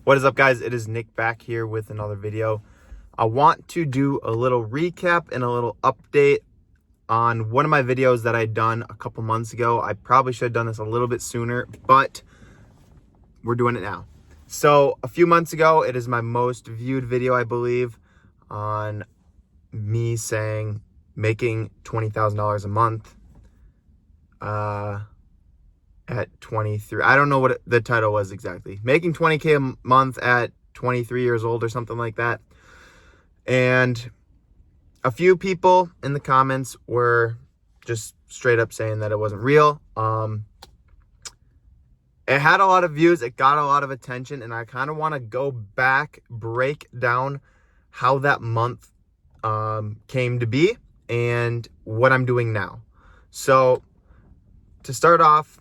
What is up, guys? It is Nick back here with another video. I want to do a little recap and a little update on one of my videos that I'd done a couple months ago. I probably should have done this a little bit sooner, but we're doing it now. So a few months ago, it is my most viewed video, I believe, on me saying making $20,000 a month at 23. I don't know what the title was exactly. Making 20K a month at 23 years old or something like that. And a few people in the comments were just straight up saying that it wasn't real. It had a lot of views. It got a lot of attention. And I kind of want to go back, break down how that month came to be and what I'm doing now. So to start off,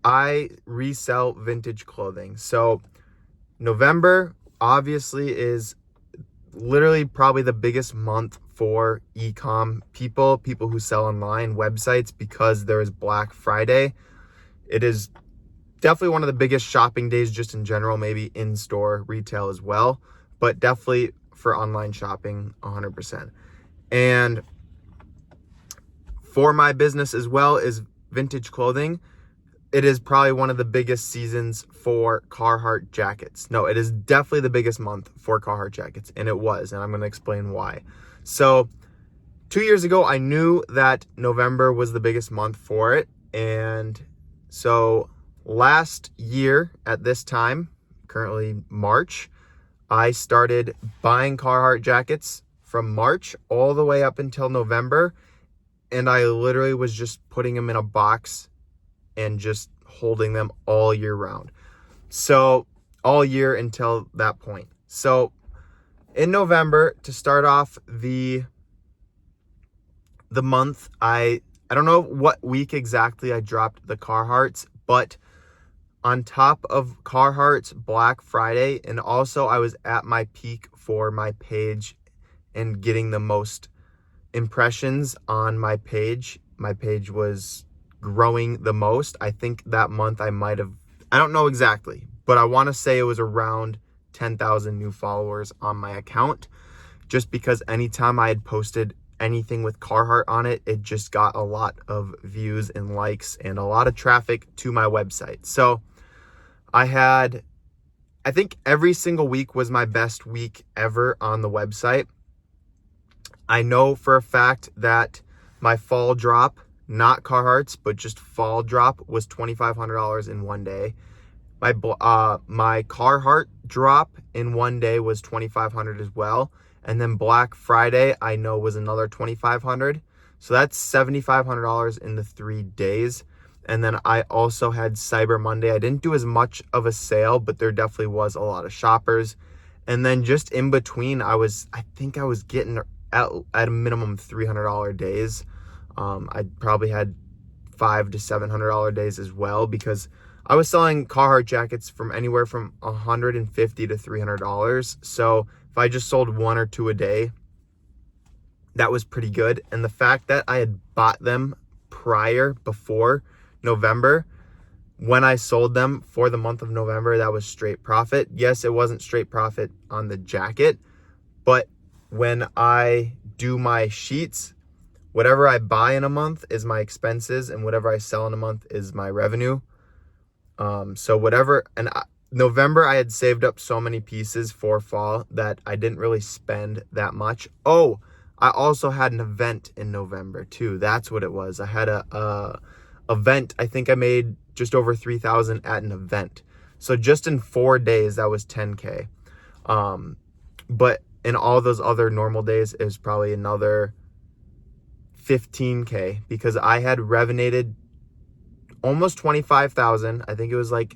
I resell vintage clothing. So November obviously is literally probably the biggest month for e-com people who sell online, websites, because there is Black Friday. It is definitely one of the biggest shopping days just in general, maybe in-store retail as well, but definitely for online shopping 100%. And for my business as well is vintage clothing. It is probably one of the biggest seasons for Carhartt jackets. No, it is definitely the biggest month for Carhartt jackets, and it was, and I'm going to explain why. So 2 years ago, I knew that November was the biggest month for it, and so last year at this time, currently March, I started buying Carhartt jackets from March all the way up until November, and I literally was just putting them in a box and just holding them all year round. So all year until that point. So in November, to start off the month, I don't know what week exactly I dropped the Carhartts, but on top of Carhartt's Black Friday, and also I was at my peak for my page and getting the most impressions on my page. My page was growing the most. I think that month I don't know exactly, but I want to say it was around 10,000 new followers on my account, just because anytime I had posted anything with Carhartt on it, it just got a lot of views and likes and a lot of traffic to my website. So I think every single week was my best week ever on the website. I know for a fact that my fall drop, not Carhartt's, but just fall drop, was $2,500 in one day. My Carhartt drop in one day was $2,500 as well. And then Black Friday, I know, was another $2,500. So that's $7,500 in the 3 days. And then I also had Cyber Monday. I didn't do as much of a sale, but there definitely was a lot of shoppers. And then just in between, I think I was getting at a minimum $300 days. I probably had $500 to $700 days as well, because I was selling Carhartt jackets from anywhere from $150 to $300. So if I just sold one or two a day, that was pretty good. And the fact that I had bought them before November, when I sold them for the month of November, that was straight profit. Yes, it wasn't straight profit on the jacket, but when I do my sheets, whatever I buy in a month is my expenses, and whatever I sell in a month is my revenue. November, I had saved up so many pieces for fall that I didn't really spend that much. Oh, I also had an event in November too. That's what it was. I had a event. I think I made just over 3,000 at an event. So just in 4 days, that was 10K. But in all those other normal days, it was probably another 15K, because I had revenated almost 25,000. I think it was like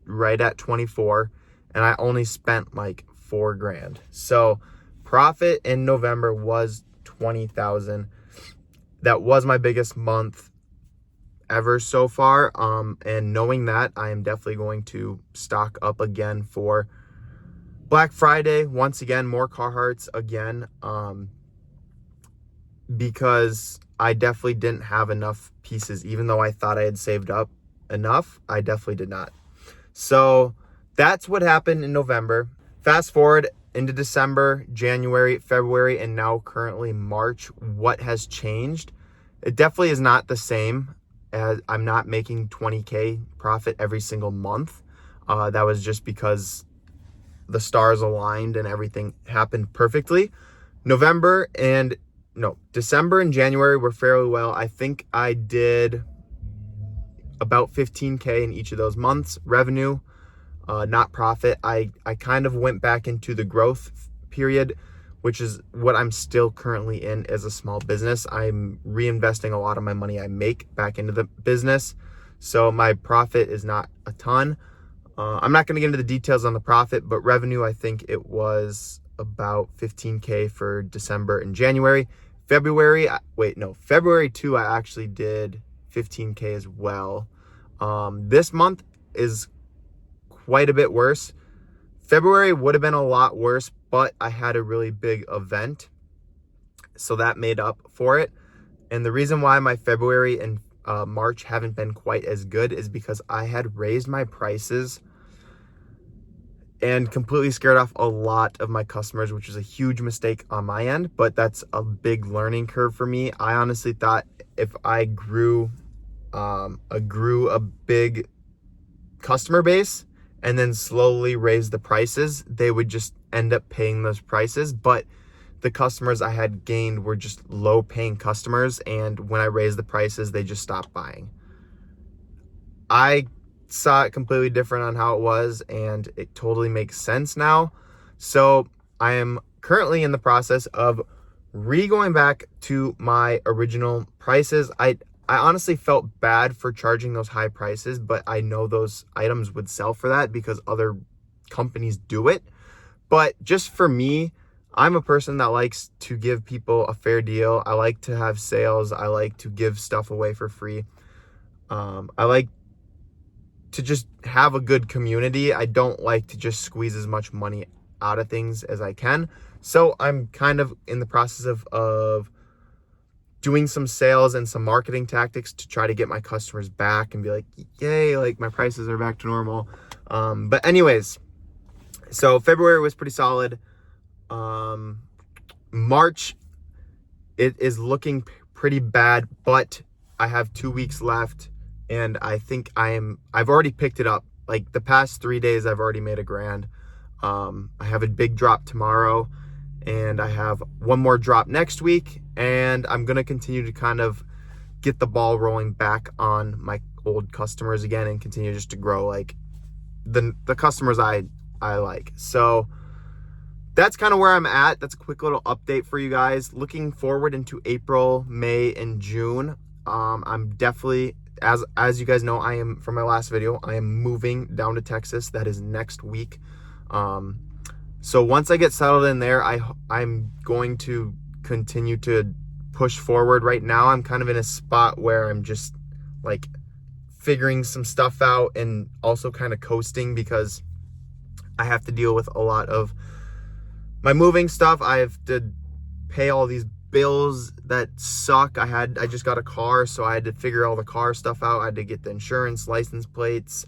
right at 24, and I only spent like $4,000. So profit in November was 20,000. That was my biggest month ever so far. And knowing that, I am definitely going to stock up again for Black Friday. Once again, more Carhartts again. Because I definitely didn't have enough pieces. Even though I thought I had saved up enough, I definitely did not. So that's what happened in November. Fast forward into December, January, February, and now currently March. What has changed? It definitely is not the same, as I'm not making 20K profit every single month. That was just because the stars aligned and everything happened perfectly. December and January were fairly well. I think I did about 15K in each of those months revenue, not profit. I kind of went back into the growth period, which is what I'm still currently in as a small business. I'm reinvesting a lot of my money I make back into the business. So my profit is not a ton. I'm not going to get into the details on the profit, but revenue, I think it was about 15K for December and January. February too, I actually did 15K as well. This month is quite a bit worse. February would have been a lot worse, but I had a really big event, so that made up for it. And the reason why my February and March haven't been quite as good is because I had raised my prices and completely scared off a lot of my customers, which is a huge mistake on my end, but that's a big learning curve for me. I honestly thought if I grew a big customer base and then slowly raise the prices, they would just end up paying those prices. But the customers I had gained were just low paying customers, and when I raised the prices, they just stopped buying. I saw it completely different on how it was, and it totally makes sense now. So I am currently in the process of going back to my original prices. I honestly felt bad for charging those high prices, but I know those items would sell for that because other companies do it. But just for me, I'm a person that likes to give people a fair deal. I like to have sales. I like to give stuff away for free. I like to just have a good community. I don't like to just squeeze as much money out of things as I can. So I'm kind of in the process of doing some sales and some marketing tactics to try to get my customers back and be like, yay, like my prices are back to normal. But anyways, so February was pretty solid. March, it is looking pretty bad, but I have 2 weeks left, and I think I've already picked it up. Like the past 3 days, I've already made $1,000. I have a big drop tomorrow, and I have one more drop next week, and I'm going to continue to kind of get the ball rolling back on my old customers again and continue just to grow like the customers I like. So that's kind of where I'm at. That's a quick little update for you guys. Looking forward into April, May, and June. I'm definitely, as you guys know, I am, from my last video, I am moving down to Texas. That is next week. So once I get settled in there, I'm going to continue to push forward. Right now, I'm kind of in a spot where I'm just like figuring some stuff out and also kind of coasting because I have to deal with a lot of my moving stuff. I have to pay all these bills that suck. I just got a car, so I had to figure all the car stuff out. I had to get the insurance, license plates.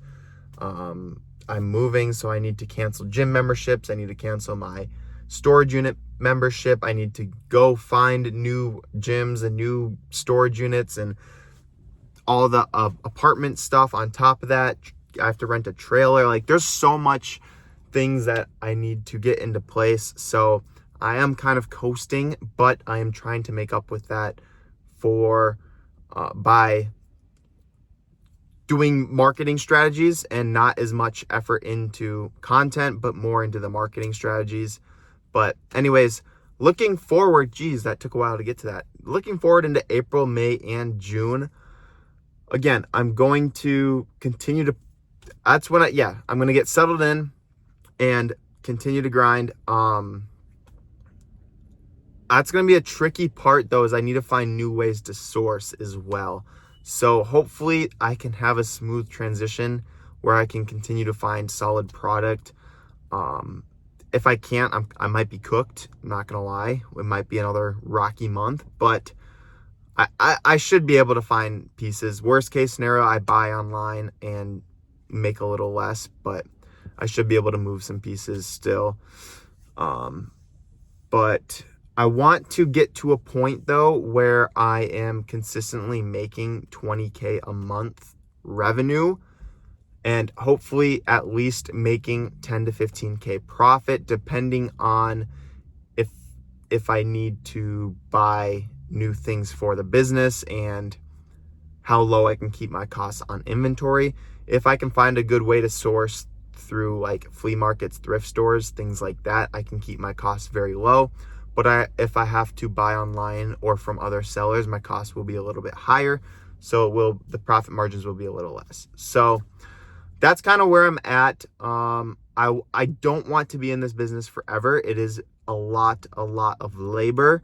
I'm moving, so I need to cancel gym memberships. I need to cancel my storage unit membership. I need to go find new gyms and new storage units and all the apartment stuff on top of that. I have to rent a trailer. Like, there's so much things that I need to get into place. So I am kind of coasting, but I am trying to make up with that by doing marketing strategies and not as much effort into content, but more into the marketing strategies. But anyways, looking forward, geez, that took a while to get to that. Looking forward into April, May, and June. Again, I'm going to continue to, I'm going to get settled in and continue to grind. That's going to be a tricky part though, is I need to find new ways to source as well. So hopefully I can have a smooth transition where I can continue to find solid product. If I can't, I might be cooked. I'm not going to lie. It might be another rocky month, but I should be able to find pieces. Worst case scenario, I buy online and make a little less, but I should be able to move some pieces still. But I want to get to a point though where I am consistently making 20K a month revenue, and hopefully at least making 10 to 15K profit, depending on if I need to buy new things for the business and how low I can keep my costs on inventory. If I can find a good way to source through like flea markets, thrift stores, things like that, I can keep my costs very low. But if I have to buy online or from other sellers, my costs will be a little bit higher. So the profit margins will be a little less. So that's kind of where I'm at. I don't want to be in this business forever. It is a lot of labor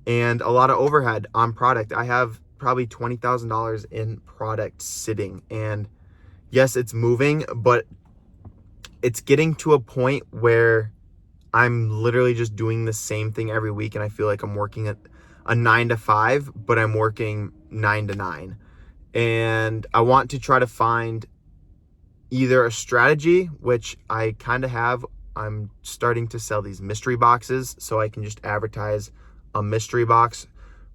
and a lot of overhead on product. I have probably $20,000 in product sitting, and yes, it's moving, but it's getting to a point where I'm literally just doing the same thing every week, and I feel like I'm working at a 9 to 5, but I'm working 9 to 9. And I want to try to find either a strategy, which I kind of have. I'm starting to sell these mystery boxes, so I can just advertise a mystery box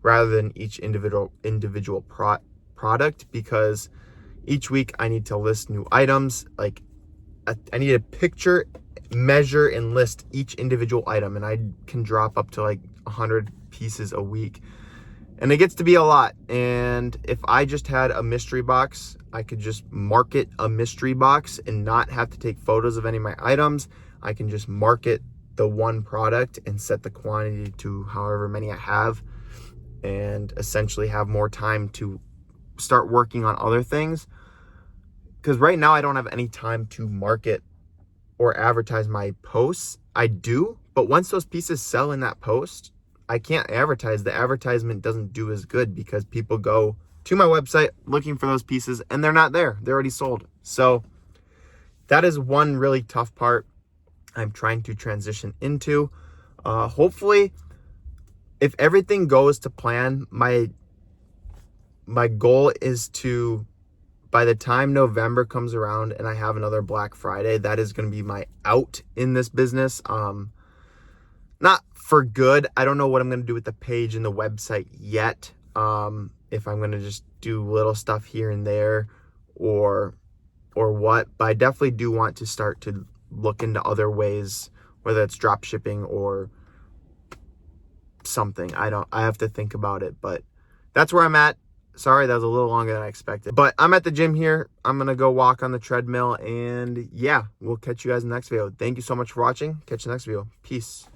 rather than each individual product, because each week I need to list new items. Like I need to picture, measure, and list each individual item, and I can drop up to like 100 pieces a week, and it gets to be a lot. And if I just had a mystery box, I could just market a mystery box and not have to take photos of any of my items. I can just market the one product and set the quantity to however many I have, and essentially have more time to start working on other things. Because right now I don't have any time to market or advertise my posts. I do, but once those pieces sell in that post, I can't advertise. The advertisement doesn't do as good because people go to my website looking for those pieces and they're not there. They're already sold. So that is one really tough part I'm trying to transition into. Hopefully, if everything goes to plan, my goal is to, by the time November comes around and I have another Black Friday, that is going to be my out in this business. Not for good. I don't know what I'm going to do with the page and the website yet. If I'm going to just do little stuff here and there or what, but I definitely do want to start to look into other ways, whether it's drop shipping or something. I have to think about it, but that's where I'm at. Sorry, that was a little longer than I expected, but I'm at the gym here. I'm going to go walk on the treadmill, and yeah, we'll catch you guys in the next video. Thank you so much for watching. Catch you in the next video. Peace.